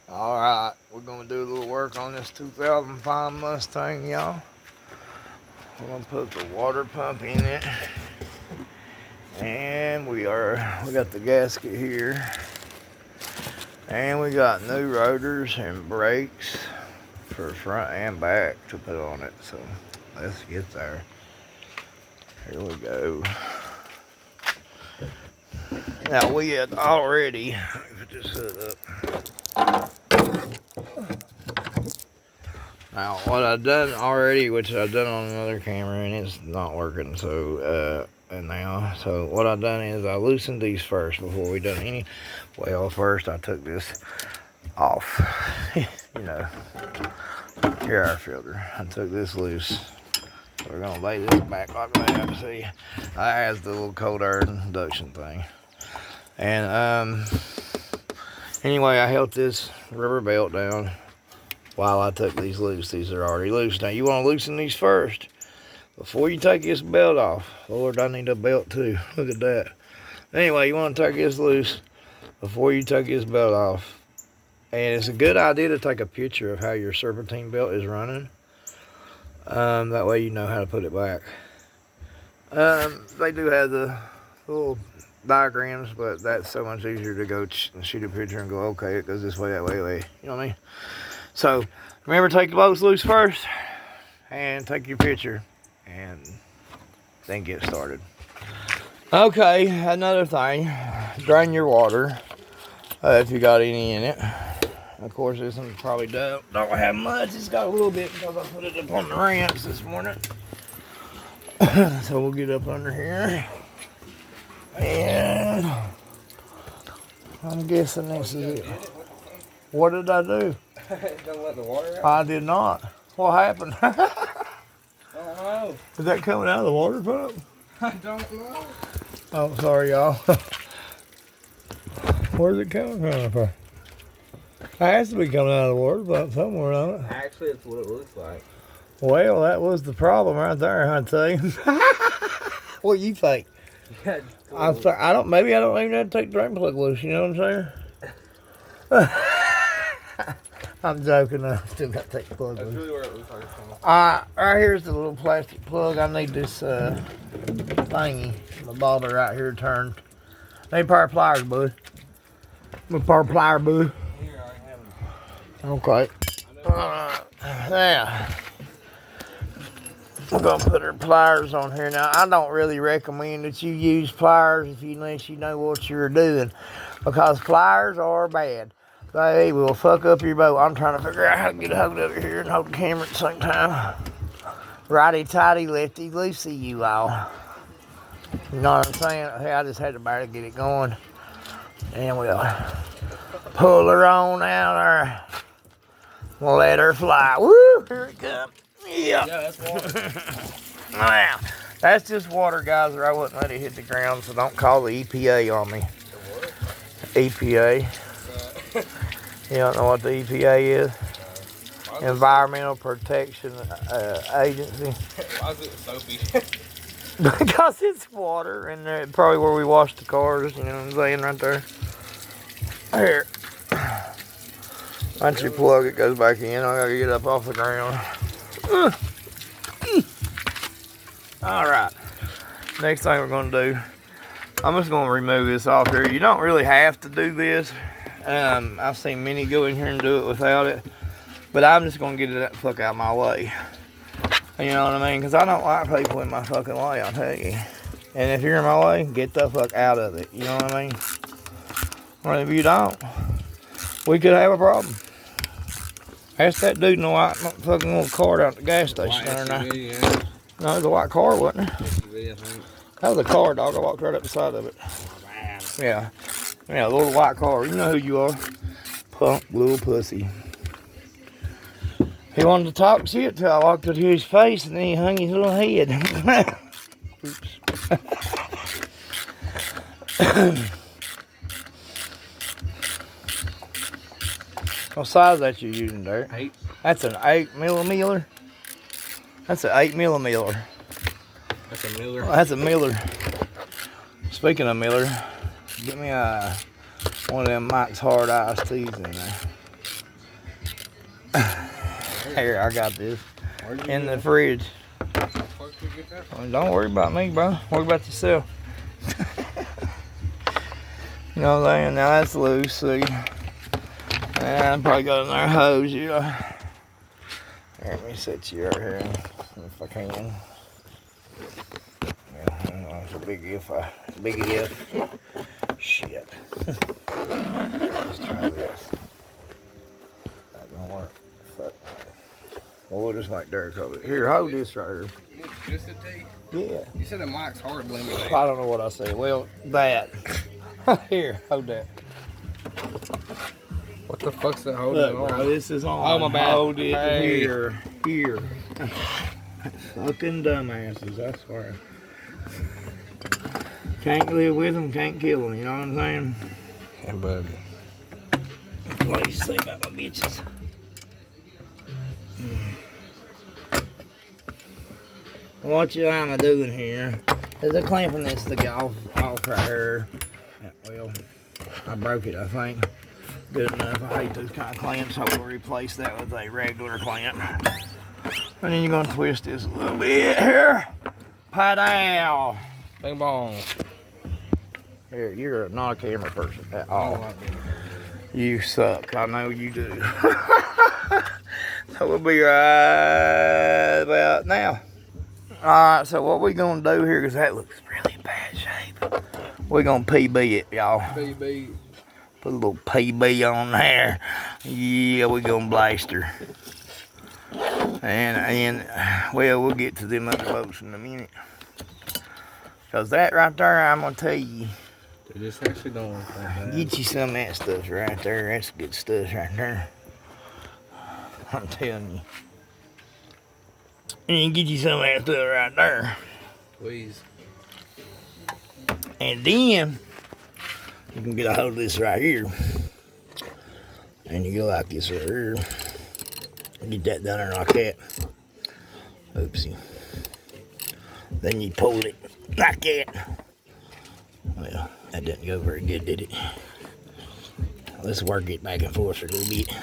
Alright, we're gonna do a little work on this 2005 Mustang, y'all. We're gonna put the water pump in it. And we got the gasket here. And we got new rotors and brakes for front and back to put on it. So let's get there. Here we go. Now we had already, put this hood up. Now what I've done already, which I've done on another camera and it's not working, so so what I've done is I loosened these first before we done any. Well, first I took this off, you know, air filter. I took this loose. So we're gonna lay this back like that. See, that has the little cold air induction thing. And anyway, I held this rubber belt down while I took these loose. These are already loose. Now you want to loosen these first before you take this belt off. Lord, I need a belt too. Look at that. Anyway, you want to take this loose before you take this belt off. And it's a good idea to take a picture of how your serpentine belt is running. That way you know how to put it back. They do have the little diagrams, but that's so much easier to go and shoot a picture and go, okay, it goes this way, that way, you know what I mean? So remember, take the bolts loose first and take your picture and then get started. Okay, another thing, drain your water if you got any in it. Of course, this one probably don't have much. It's got a little bit because I put it up on the ramps this morning. So we'll get up under here. And I'm guessing this is it. What did I do? Don't let the water out? I did not. What happened? I don't know. Is that coming out of the water pump? I don't know. Oh, sorry, y'all. Where's it coming from? It has to be coming out of the water pump somewhere on it. Actually, it's what it looks like. Well, that was the problem right there, I'd say. What do you think? Yeah, Maybe I don't even have to take the drain plug loose, you know what I'm saying? I'm joking, I still got to take the plug loose. That's really where it looks like it's coming. Right here's the little plastic plug. I need this thingy, the bobber right here turned. I need a pair of pliers, bud. A pair of pliers, bud. Here, I have them. Okay. Now, we're gonna put our pliers on here. Now, I don't really recommend that you use pliers unless you know what you're doing, because pliers are bad. They will fuck up your boat. I'm trying to figure out how to get a hold of it here and hold the camera at the same time. Righty-tighty, lefty-loosey, you all. You know what I'm saying? Hey, I just had to barely get it going. And we'll pull her on out there. We'll let her fly. Woo! Here it comes. Yeah. Yeah, that's water. Now, that's just water, guys, or I wouldn't let it hit the ground, so don't call the EPA on me. The what? EPA. You don't know what the EPA is? Environmental Protection Agency. Why is it soapy? Because it's water, and probably where we wash the cars, you know what I'm saying, right there. Here. Once you plug it, goes back in. I gotta get up off the ground. Alright. Next thing we're gonna do, I'm just gonna remove this off here. You don't really have to do this. I've seen many go in here and do it without it. But I'm just gonna get it the fuck out of my way. You know what I mean? Because I don't like people in my fucking way, I'll tell you. And if you're in my way, get the fuck out of it. You know what I mean? Or if you don't, we could have a problem. Ask that dude in the white fucking little car down at the gas station there now. Yeah. No, it was a white car, wasn't it? SUV, I think. That was a car, dog. I walked right up the side of it. Yeah. Yeah, a little white car. You know who you are. Punk little pussy. He wanted to talk shit till I walked up to his face and then he hung his little head. Oops. What size that you using, Derek? 8. That's an 8mm. That's an 8mm. That's a Miller. Oh, that's a Miller. Speaking of Miller, get me one of them Mike's Hard Iced Teas in there. Here, I got this in the fridge. Oh, don't worry about me, bro. Worry about yourself. You know what I'm saying? Now that's loose, see? And I probably got another hose, you know. Here, let me set you right here if I can. Yeah, it's a big if. Big if. Shit. Let's try this. That don't work. Fuck. Well, we'll just make dirt cover. Here, hold this right here. Just a T? Yeah. You said the mic's hard limited. I don't know what I said. Well, that. Here, hold that. What the fuck's that holding Look, on? bro, this is on. Oh, my bad. Hold it Hey. here. Here. Fucking dumbasses, I swear. Can't live with them, can't kill them, you know what I'm saying? Yeah, bud. What do you say about my bitches? What you am I doing here? Is I clamping this to get off right here. Yeah, well, I broke it, I think. Good enough. I hate those kind of clamps, so we'll replace that with a regular clamp. And then you're gonna twist this a little bit here. Padow. Bing bong. Here, you're not a camera person at all. I don't like it. You suck. I know you do. So we'll be right about now. Alright, so what we gonna do here, because that looks really bad shape. We're gonna PB it, y'all. BB. Put a little PB on there. Yeah, we gonna blast her. And well, we'll get to them other boats in a minute. Because that right there, I'm gonna tell you, Dude, this actually don't work like that. get you some of that stuff right there. That's good stuff right there. I'm telling you. And get you some of that stuff right there. Please. And then you can get a hold of this right here. And you go like this right here. Get that down there like that. Oopsie. Then you pull it like that. Well, that didn't go very good, did it? Let's work it back and forth a little bit.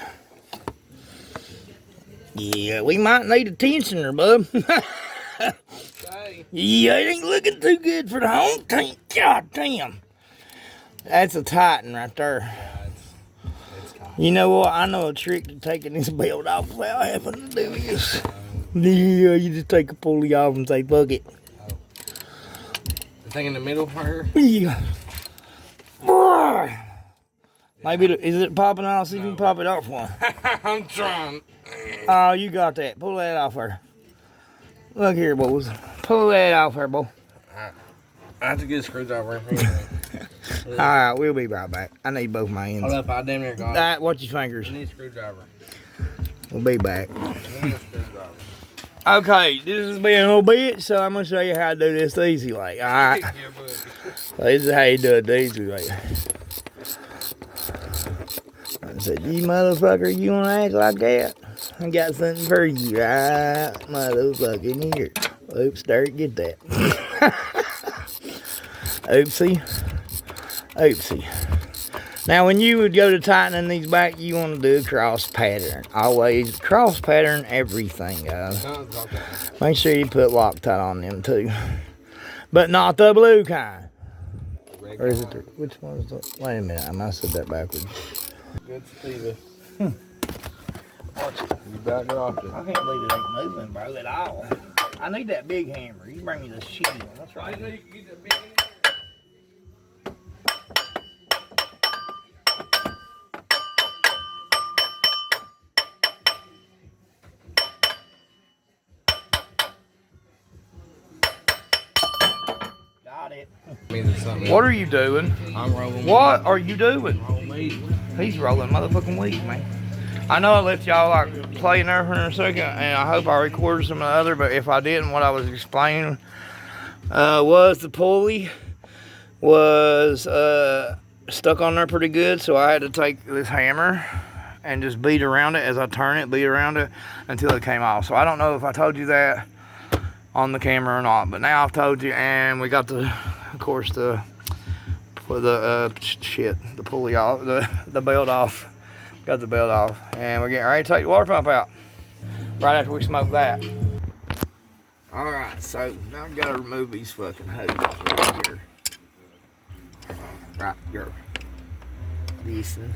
Yeah, we might need a tensioner, bub. Okay. Yeah, it ain't looking too good for the home team. God damn. That's a Titan right there. Yeah, it's tight. You know what? I know a trick to taking this belt off without having to do this. Yeah, you just take a pulley off and say, fuck it. The thing in the middle right here? Yeah. Boy. Maybe, is it popping off? See if you can pop it off one. I'm trying. Oh, you got that. Pull that off her. Look here, boys. Pull that off her, boy. I have to get a screwdriver in here. Alright, we'll be right back. I need both my ends. Hold up, I damn near got it. Alright, watch your fingers. I need a screwdriver. We'll be back. I need a screwdriver. Okay, this has been a little bit, so I'm going to show you how to do this the easy way. Alright? Yeah, bud. So this is how you do it the easy way. I said, you motherfucker, you want to act like that? I got something for you, right? Motherfucking here. Oops, Derek, get that. Oopsie. Oopsie. Now, when you would go to tightening these back, you want to do a cross pattern. Always cross pattern everything, guys. Sounds like that. Make sure you put Loctite on them, too. But not the blue kind. Or is it the, which one is the, wait a minute, I might have said that backwards. Good Stevie. Watch it. You back it off I can't believe it ain't moving, bro, at all. I need that big hammer. You bring me the shitty one. That's right. you can get the big Got it. something. What are you doing? I'm rolling. What are you doing? Roll weed. He's rolling motherfucking weed, man. I know I left y'all like playing there for a second, and I hope I recorded some of the other, but if I didn't, what I was explaining was the pulley was stuck on there pretty good, so I had to take this hammer and just beat around it as I turn it, beat around it until it came off. So I don't know if I told you that on the camera or not, but now I've told you, and we got the, of course, the pulley off, the belt off. Got the belt off. And we're getting ready to take the water pump out. Right after we smoke that. Alright, so now I gotta remove these fucking hoses right here. Right here. Listen.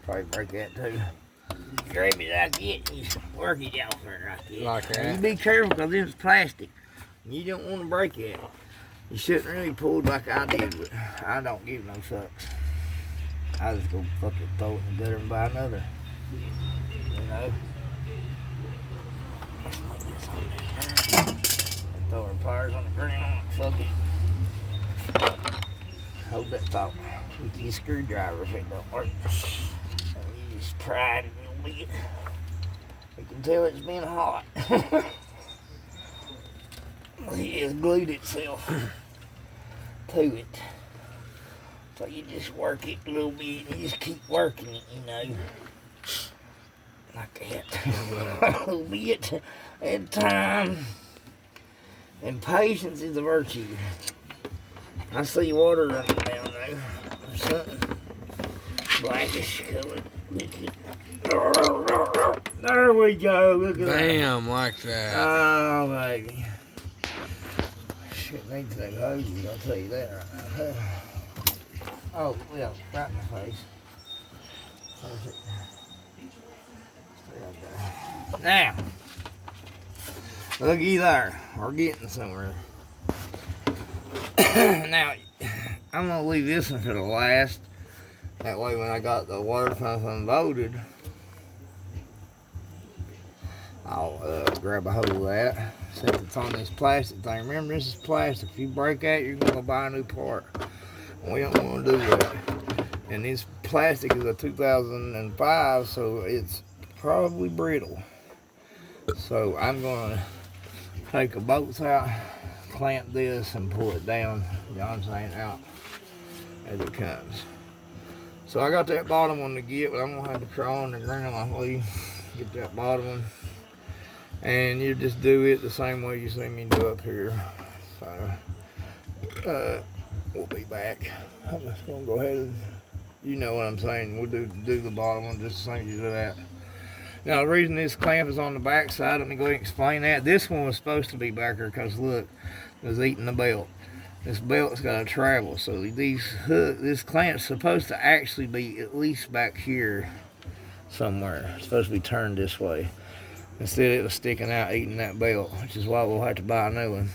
Probably break that too. Grab it like it and you work it out for it right there. Like that. You be careful because it's plastic. You don't want to break it. You shouldn't really pull like I did, but I don't give no fucks. I just go fucking throw it in the gutter and buy another. You know? Let's make this on there. Throw our pliers on the ground. Fuck it. Hold that thought. With your screwdriver if it don't work. So you just pry it a little bit. You can tell it's been hot. It has glued itself to it. So you just work it a little bit and you just keep working it, you know. Like that. A little bit at a time. And patience is a virtue. I see water running down there. Something blackish colored liquid. There we go. Look at that. Bam, like that. Oh, baby. Shit needs that hoses, I'll tell you that right now. Oh, yeah, right in the face. Perfect. Stay up there. Now, looky there. We're getting somewhere. Now, I'm going to leave this one for the last. That way when I got the water pump unloaded, I'll grab a hold of that. Since it's on this plastic thing. Remember, this is plastic. If you break that, you're going to buy a new part. We don't want to do that. And this plastic is a 2005, so it's probably brittle. So I'm going to take the bolts out, clamp this, and pull it down. Y'all saying out as it comes. So I got that bottom one to get, but I'm going to have to crawl on the ground, I believe. Get that bottom one. And you just do it the same way you see me do up here. So, we'll be back. I'm just gonna go ahead and, you know what I'm saying, we'll do the bottom one just the same as you do that. Now the reason this clamp is on the back side, let me go ahead and explain that. This one was supposed to be back here because look, it was eating the belt. This belt's got to travel, so this clamp's supposed to actually be at least back here somewhere. It's supposed to be turned this way. Instead it was sticking out eating that belt, which is why we'll have to buy a new one.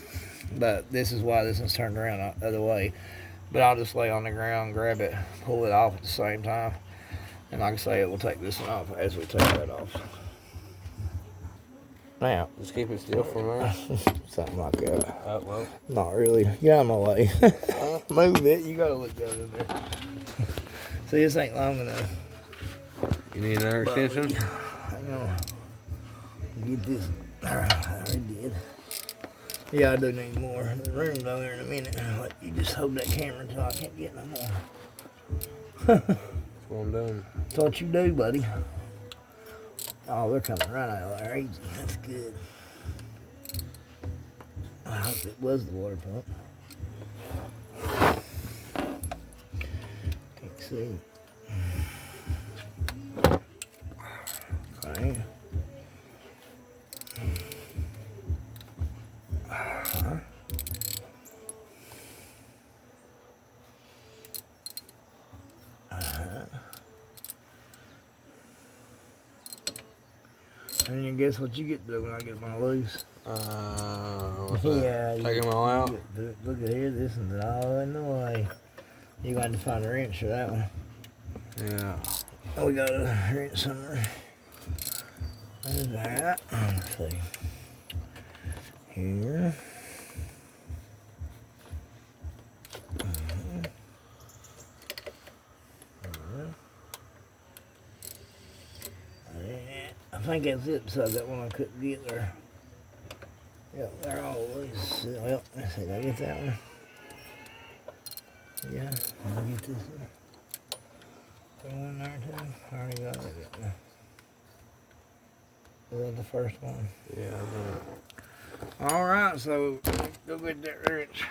But this is why this one's turned around the other way. But I'll just lay on the ground, grab it, pull it off at the same time. And like I say, it will take this one off as we take that off. Now, Just keep it still for a minute. something like that. Well. Not really. Get out of my way. Move it. You gotta look good in there. See, this ain't long enough. You need another extension? Hang on. Get this. I already did. Yeah, I do need more. There's room down there in a minute. Let you just hold that camera until I can't get no more. That's what I'm doing. That's what you do, buddy. Oh, they're coming right out of there easy. That's good. I hope it was the water pump. Can't see. Okay. And you guess what you get to do when I get my loose? Yeah. Take them all out? Look at here, this one's all in the way. You're going to have to find a wrench for that one. Yeah. Oh, we got a wrench somewhere. There's that. Let's see. Here. I think that's it besides that one I couldn't get there. Yep, they're all loose. Well, let's see, did I get that one? Yeah, did I get this one? Throw in there too? I already got it. Is that the first one? Yeah, Alright, so go get that wrench.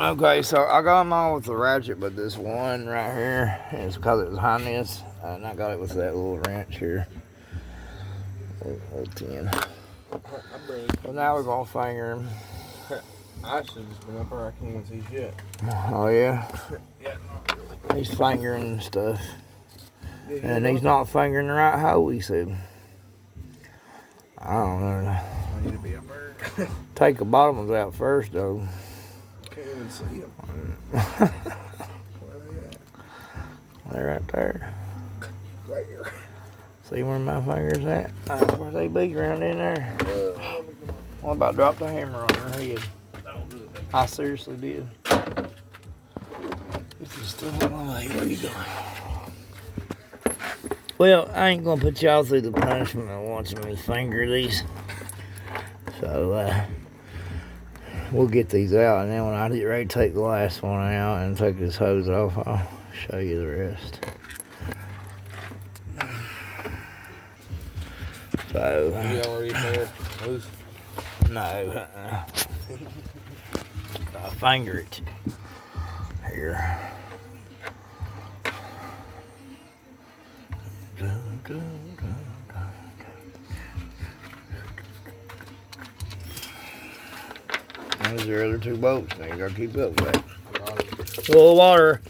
Okay, so I got them all with the ratchet, but this one right here is because it was high this, and I got it with that little wrench here. Little 10. Well, now we're gonna finger him. I should have just been up there. I can't even see shit. Oh yeah. Yeah. He's fingering stuff, and he's not fingering the right hole. He said. I don't know. I need to be up there. Take the bottoms out first, though. Can't even see them. They're right there. Right here. See where my finger's at? Where they be around in there? What about drop the hammer on her head? I seriously did. This is still on my way. Where you going? Well, I ain't gonna put y'all through the punishment of watching me finger these. So, we'll get these out, and then when I get ready to take the last one out and take this hose off, I'll show you the rest. So, You already there? Loose? No, I finger it here. There's your other two bolts. Now you gotta keep up with that. A little water.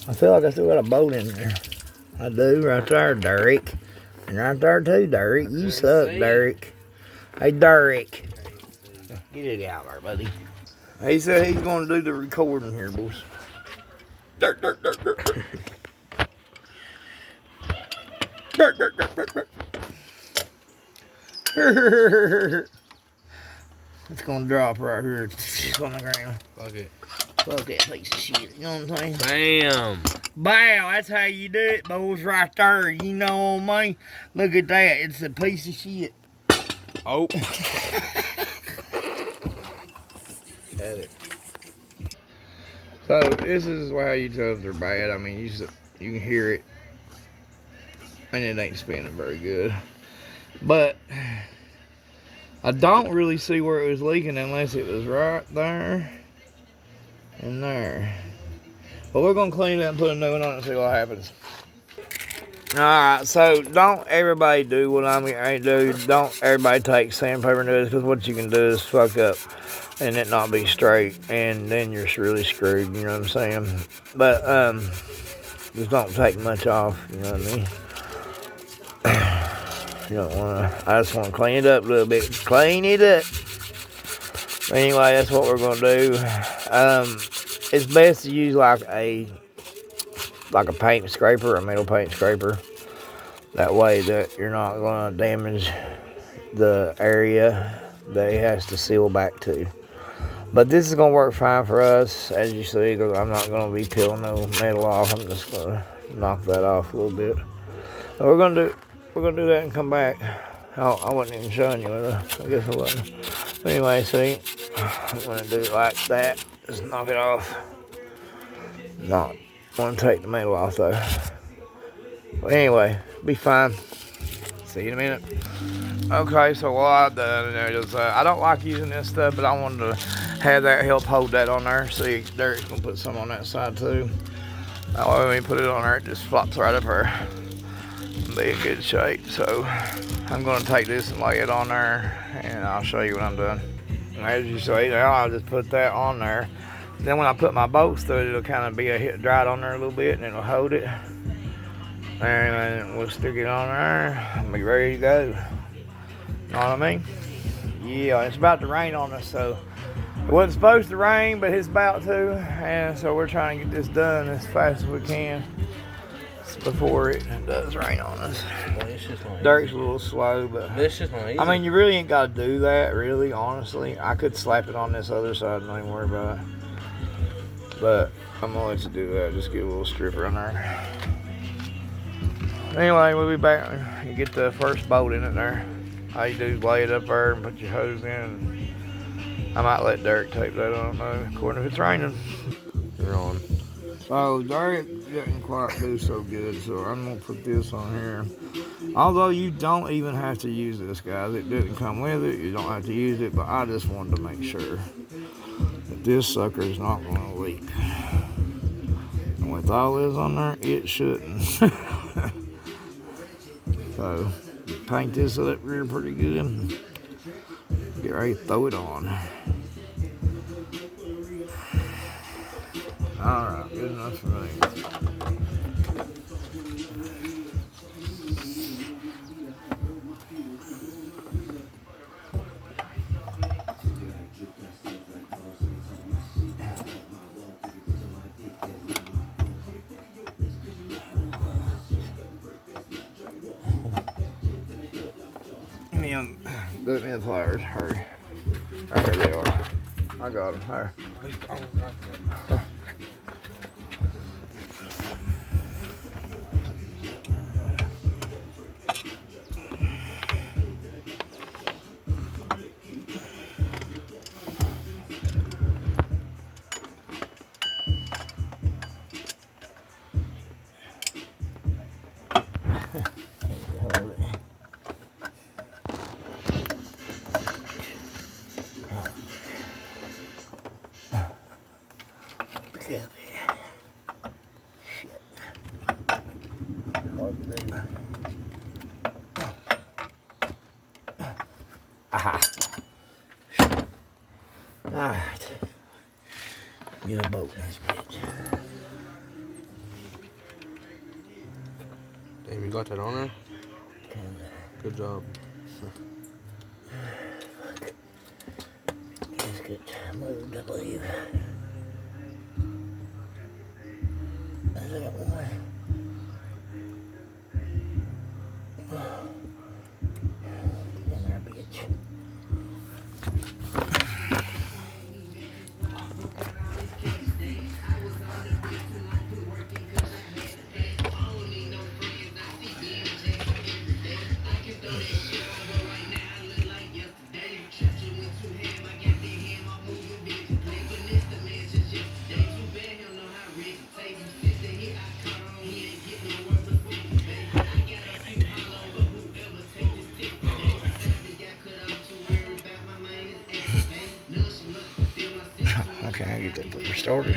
I feel like I still got a bolt in there. I do, right there, Derek. And right there too, Derek. You suck, Derek. Hey, Derek. Get it out there, buddy. He said he's gonna do the recording here, boys. Dirt. It's gonna drop right here. It's on the ground. Fuck it. Fuck that piece of shit. You know what I'm saying? Bam. Bam! That's how you do it, boys, right there. You know what I mean? Look at that. It's a piece of shit. Oh. Got it. So this is how you tell if they're bad. I mean, you can hear it, and it ain't spinning very good. But I don't really see where it was leaking unless it was right there and there. But we're gonna clean it up and put a new one on it and see what happens. Alright, so don't everybody do what I'm going to do. Don't everybody take sandpaper and do this, because what you can do is fuck up and it not be straight, and then you're really screwed, you know what I'm saying? But just don't take much off, you know what I mean? You don't want to. I just want to clean it up a little bit. Clean it up. Anyway, that's what we're gonna do. It's best to use like a paint scraper, a metal paint scraper. That way that you're not gonna damage the area that it has to seal back to. But this is gonna work fine for us, as you see, because I'm not gonna be peeling no metal off. I'm just gonna knock that off a little bit. So we're gonna do that and come back. Oh, I wasn't even showing you, I guess I wasn't. Anyway, see, I'm gonna do it like that. Just knock it off. Not want to take the metal off though. But anyway, be fine. See you in a minute. Okay, so what I've done there is I don't like using this stuff, but I wanted to have that help hold that on there. See, Derek's gonna put some on that side too. That way when you put it on there, it just flops right up there. Be in good shape. So I'm going to take this and lay it on there, and I'll show you what I'm doing. As you see now, I'll just put that on there. Then when I put my bolts through it, it'll kind of be dried on there a little bit, and it'll hold it. And we'll stick it on there and be ready to go. Know what I mean? Yeah, it's about to rain on us, so it wasn't supposed to rain, but it's about to, and so we're trying to get this done as fast as we can before it does rain on us. Derek's a little slow, but I mean, you really ain't got to do that, really, honestly. I could slap it on this other side and not even worry about it. But I'm going to let you do that. Just get a little stripper on there. Anyway, we'll be back. You get the first bolt in it there. All you do is lay it up there and put your hose in. I might let Derek tape that, I don't know, according if it's raining. You're on. So Derek didn't quite do so good, so I'm gonna put this on here. Although you don't even have to use this, guys. It didn't come with it. You don't have to use it, but I just wanted to make sure. this sucker is not going to leak. And with all this on there, it shouldn't. So, paint this up here pretty good. Get ready to throw it on. Alright, good enough for me. Get me the pliers, hurry. There they are. I got them. There. Aha. Alright. Get a boat in this bitch. Damn, you got that on there? Good job. Let's get moved, I believe. Is that one? In there, bitch. Okay, I get that put started.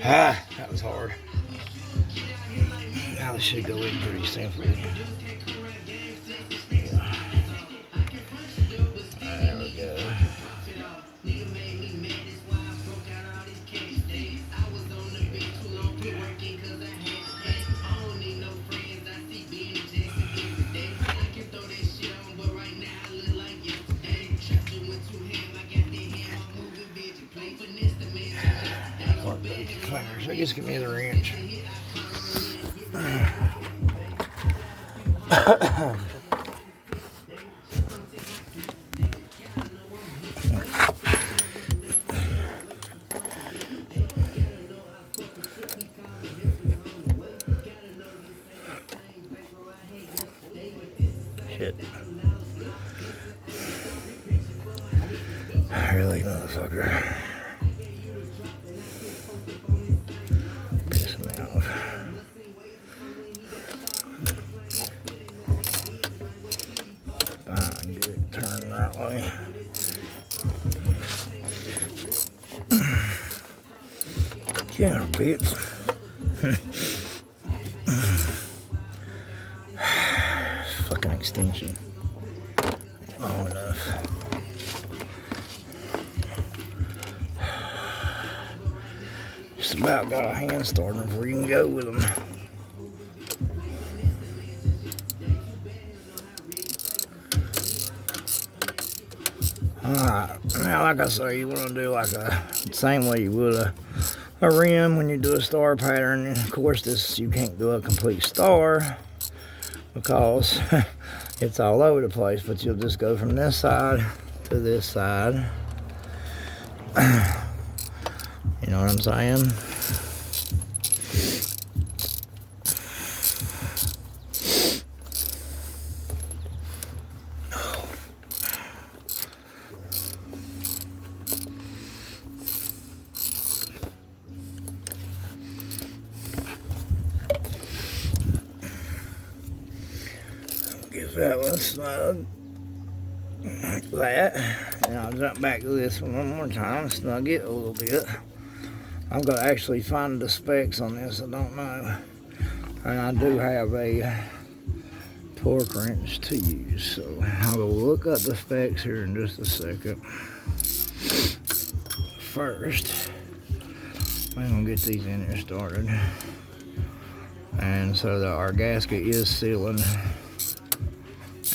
Ah, that was hard. Now this should go in pretty simply. There we go. So just give me the wrench. Shit. Really, motherfucker. Piss me off. Fine, good. Turn that way. Yeah, bitch. Fucking extension. Long enough. Just about got a hand started before you can go with them. Alright, now like I say, you want to do like a same way you would a rim when you do a star pattern. And of course, this you can't do a complete star because it's all over the place, but you'll just go from this side to this side. You know what I'm saying? Get that one snug. Like that. And I'll jump back to this one more time, snug it a little bit. I'm going to actually find the specs on this, I don't know. And I do have a torque wrench to use, so I'll go look up the specs here in just a second. First, I'm going to get these in here started. And so that our gasket is sealing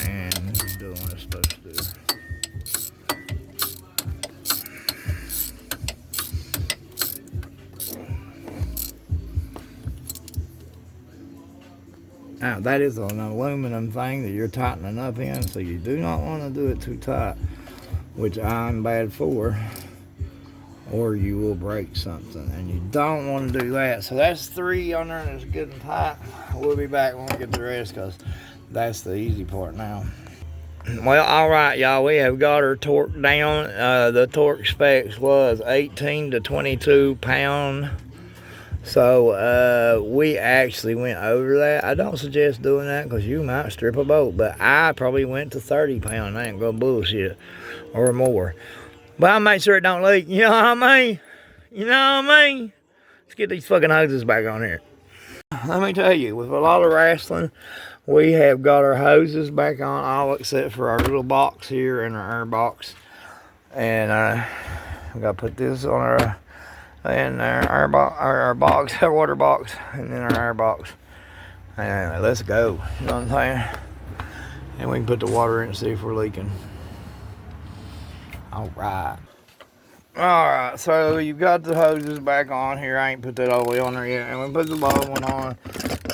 and doing what it's supposed to do. Now that is an aluminum thing that you're tightening up in, so you do not want to do it too tight, which I'm bad for, or you will break something, and you don't want to do that. So that's 3 on there, and it's good and tight. We'll be back when we get the rest, because that's the easy part now. Well, all right, y'all, we have got our torque down. The torque specs was 18 to 22 pound. So we actually went over that. I don't suggest doing that because you might strip a bolt, but I probably went to 30 pound. I ain't gonna bullshit, or more. But I make sure it don't leak. You know what I mean? You know what I mean? Let's get these fucking hoses back on here. Let me tell you, with a lot of wrestling, we have got our hoses back on, all except for our little box here and our air box. And we gotta put this on our our box, our water box, and then our air box. And let's go. You know what I'm saying? And we can put the water in and see if we're leaking. All right. All right. So you've got the hoses back on here. I ain't put that all the way on there yet. And we put the bottom one on.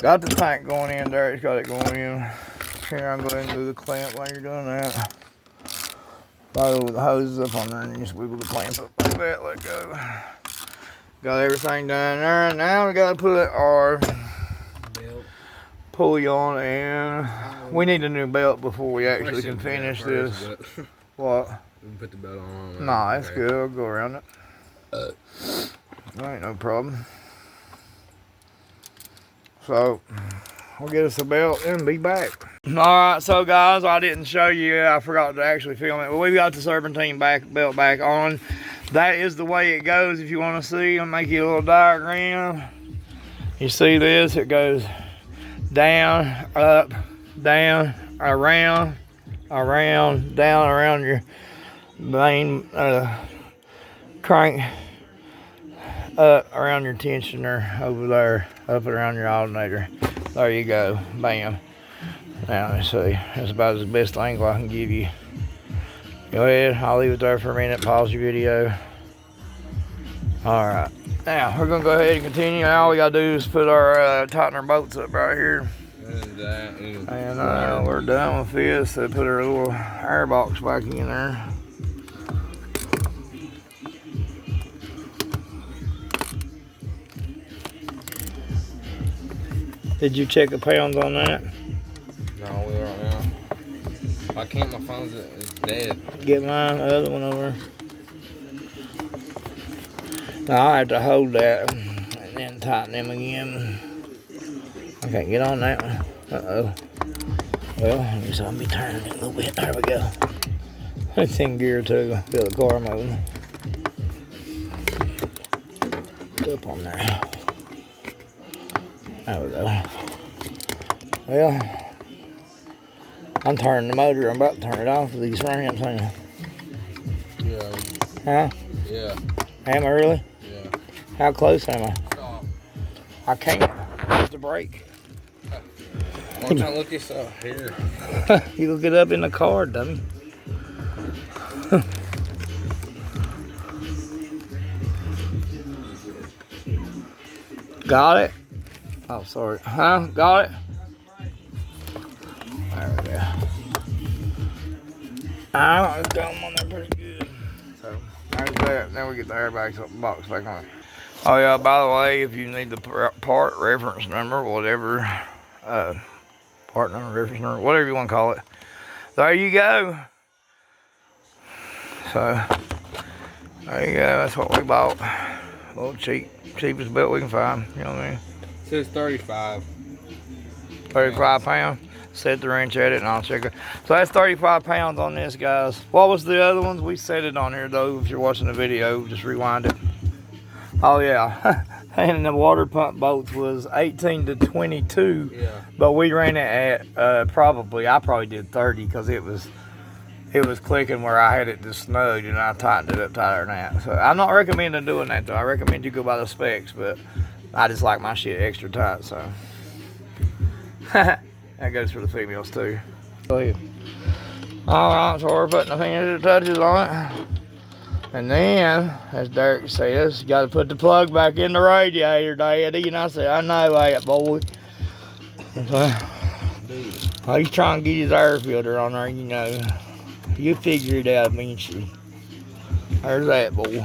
Got the tank going in there. It's got it going in. Here, I'll go ahead and do the clamp while you're doing that. Follow the hoses up on there and you just wiggle the clamp up like that. Let go. Got everything done there. Now we got to put our belt pulley on, and we need a new belt before we actually can finish this. What? We can put the belt on. Nah, it's good. I'll go around it. That ain't no problem. So, we'll get us a belt and be back. Alright, so guys, I didn't show you. I forgot to actually film it. But we've got the serpentine belt back on. That is the way it goes. If you want to see, I'll make you a little diagram. You see this? It goes down, up, down, around, down around your main crank, up around your tensioner over there, up around your alternator. There you go. Bam. Now, let me see. That's about the best angle I can give you. Go ahead. I'll leave it there for a minute. Pause your video. Alright. Now, we're going to go ahead and continue. All we got to do is put our, tighten our bolts up right here. And we're done with this. So put our little air box back in there. Did you check the pounds on that? No, we are right now. If I can't, my phone's dead. Get mine, the other one over. Now I have to hold that and then tighten them again. I can't get on that one. Uh-oh. Well, let me saw me turning it a little bit. There we go. It's in gear too. Feel the car moving. It's up on there. There we go. Well, I'm turning the motor. I'm about to turn it off with these ramps, ain't I? Yeah. Huh? Yeah. Am I really? Yeah. How close am I? Stop. I can't. Where's the brake? Why don't you look this up here? You look it up in the car, dummy. Got it? Oh, sorry. Huh? Got it? There we go. I got them on there pretty good. So, there's that. Now we get the airbox box back on. Oh, yeah, by the way, if you need the part reference number, whatever, part number, reference number, whatever you want to call it, there you go. So, there you go. That's what we bought. A little cheapest belt we can find. You know what I mean? It says 35. 35 pounds. set the wrench at it, and I'll check it. So that's 35 pounds on this, guys. What was the other ones? We set it on here, though. If you're watching the video, just rewind it. Oh, yeah. And the water pump bolts was 18 to 22. Yeah. But we ran it at I probably did 30 because it was clicking where I had it just snug, and I tightened it up tighter than that. So I'm not recommending doing that, though. I recommend you go by the specs, but I just like my shit extra tight, so. That goes for the females, too. Go ahead. All right, so we're putting the finger touches on it. And then, as Derek says, you got to put the plug back in the radiator, Daddy. And I said, I know that, boy. So, he's trying to get his air filter on there, you know. You figure it out, ain't you? There's that, boy.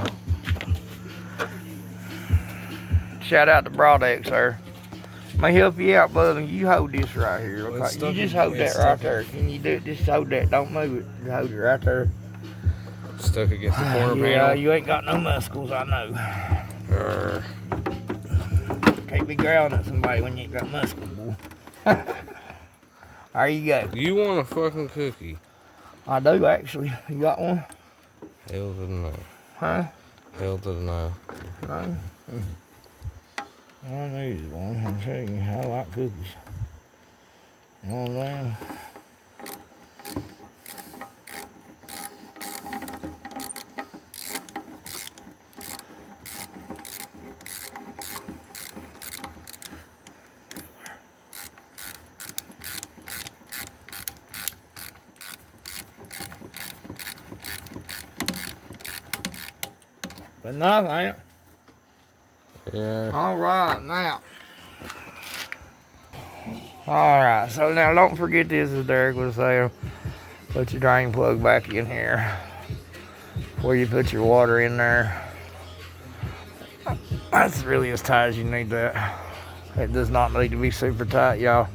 Shout out to Broadex, sir. May help you out, brother. You hold this right here. Okay? You just hold that right there. Can you do it? Just hold that. Don't move it. Just hold it right there. Stuck against the corner panel. Yeah, you ain't got no muscles, I know. Can't be growling at somebody when you ain't got muscles, boy. There you go. You want a fucking cookie? I do, actually. You got one? Hell to the no. Huh? Hell to the no. No? I need one. I'm telling you, I like cookies. You know what I'm saying? But nothing. Yeah. All right, now. All right, so now don't forget this, as Derek was saying. Put your drain plug back in here before you put your water in there. That's really as tight as you need that. It does not need to be super tight, y'all.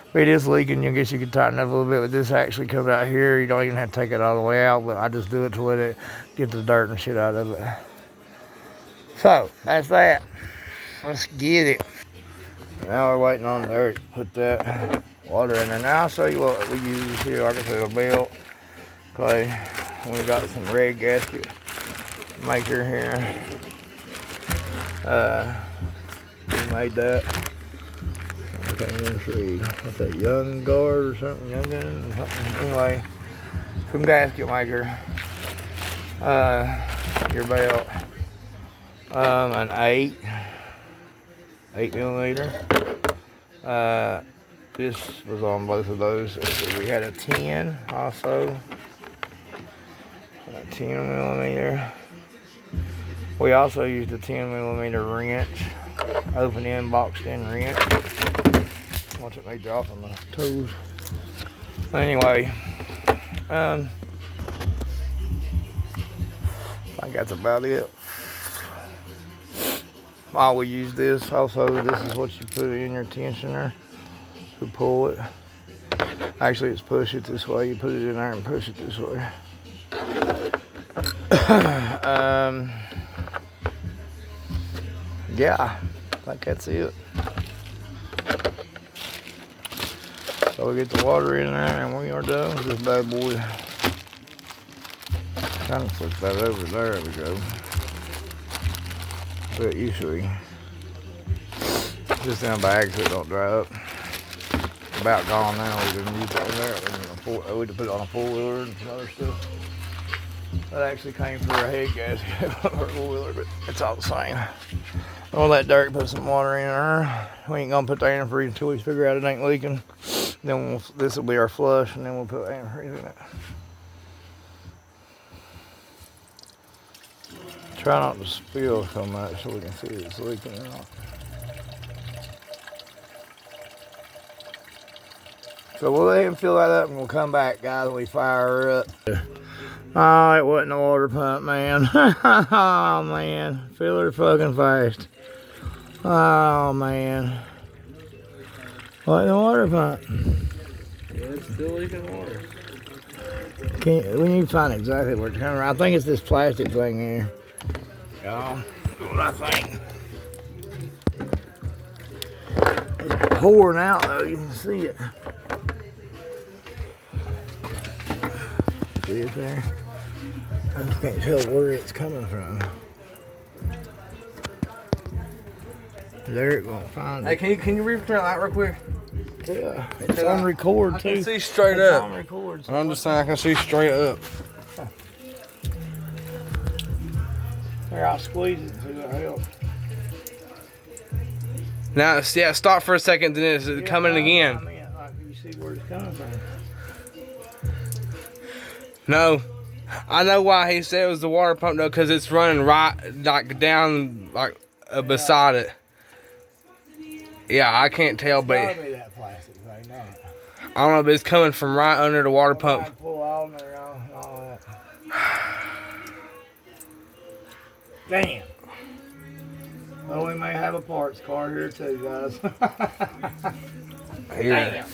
If it is leaking, I guess you could tighten up a little bit, but this actually comes out here. You don't even have to take it all the way out, but I just do it to let it get the dirt and shit out of it. So, that's that. Let's get it. Now we're waiting on Derek to put that water in there. Now I'll show you what we use here. Like I said, a belt. Okay, we got some red gasket maker here. We made that. I can't even see. What's that, Young Guard or something? Young Gun? Anyway, some gasket maker. Your belt. An 8 millimeter. This was on both of those. We had a 10 also. A 10 millimeter. We also used a 10 millimeter wrench. Open end, boxed in wrench. Watch it may drop on my toes. Anyway, I think that's about it. While we use this, also this is what you put in your tensioner to pull it. Actually, it's push it this way. You put it in there and push it this way. Yeah, I think that's it. So we get the water in there and we are done with this bad boy. Kind of flip that over there. There we go. But usually, just down bags so it don't dry up. About gone now. We didn't use it on there. We put it on a 4-wheeler and some other stuff. That actually came for a head gasket or a 4-wheeler, but it's all the same. We'll let Derek put some water in there. We ain't gonna put the antifreeze until we figure out it ain't leaking. Then this will be our flush, and then we'll put antifreeze in it. Try not to spill so much so we can see if it's leaking or not. So we'll let him fill that up and we'll come back, guys, when we fire her up. Oh, it wasn't a water pump, man. Oh, man. Fill her fucking fast. Oh, man. Wasn't a water pump. Yeah, it's still leaking water. We need to find exactly where it's coming from. I think it's this plastic thing here. Y'all, what I think. It's pouring out though, you can see it. See it there? I just can't tell where it's coming from. There it won't find Hey, it. can you read that light real quick? Yeah, it's on record too. I can see straight It's up. on record. I'm just saying I can see straight up. Here, I'll squeeze it and see what helps. Now, yeah, stop for a second, then it's coming again. I mean, like, you see where it's coming from. No, I know why he said it was the water pump though, because it's running right, like down, like beside it. Yeah, I can't tell, but It's gotta be that plastic thing, don't it? I don't know, but it's coming from right under the water pump. Pull all there, all that. Damn. Well, we may have a parts car here too, guys. Here. Damn.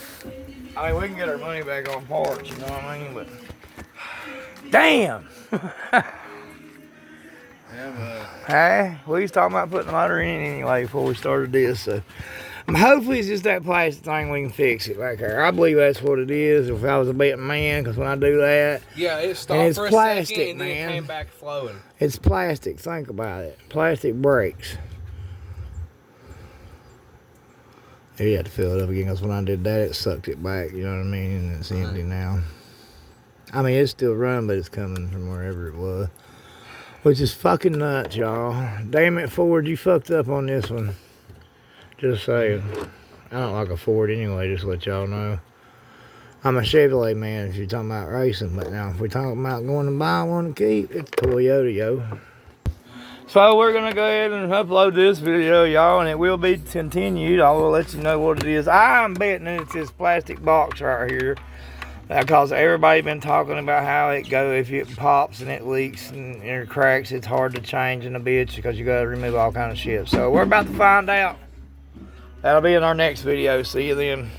I mean, we can get our money back on parts, you know what I mean? But damn. Hey, we was talking about putting the motor in anyway before we started this. So hopefully it's just that plastic thing. We can fix it back there. I believe that's what it is. If I was a betting man, because when I do that, Yeah, it stopped and it's for a plastic, second and then man. it came back flowing. It's plastic. Think about it. Plastic brakes. Here you have to fill it up again, because when I did that, it sucked it back. You know what I mean? And it's empty now. I mean, it's still running, but it's coming from wherever it was. Which is fucking nuts, y'all. Damn it, Ford, you fucked up on this one. Just saying. I don't like a Ford anyway, just to let y'all know. I'm a Chevrolet man if you're talking about racing, but now if we're talking about going to buy one to keep, it's Toyota, yo. So we're going to go ahead and upload this video, y'all, and it will be continued. I will let you know what it is. I'm betting it's this plastic box right here. Because everybody been talking about how it go if it pops and it leaks and it cracks, it's hard to change in a bitch because you gotta remove all kind of shit. So we're about to find out. That'll be in our next video. See you then.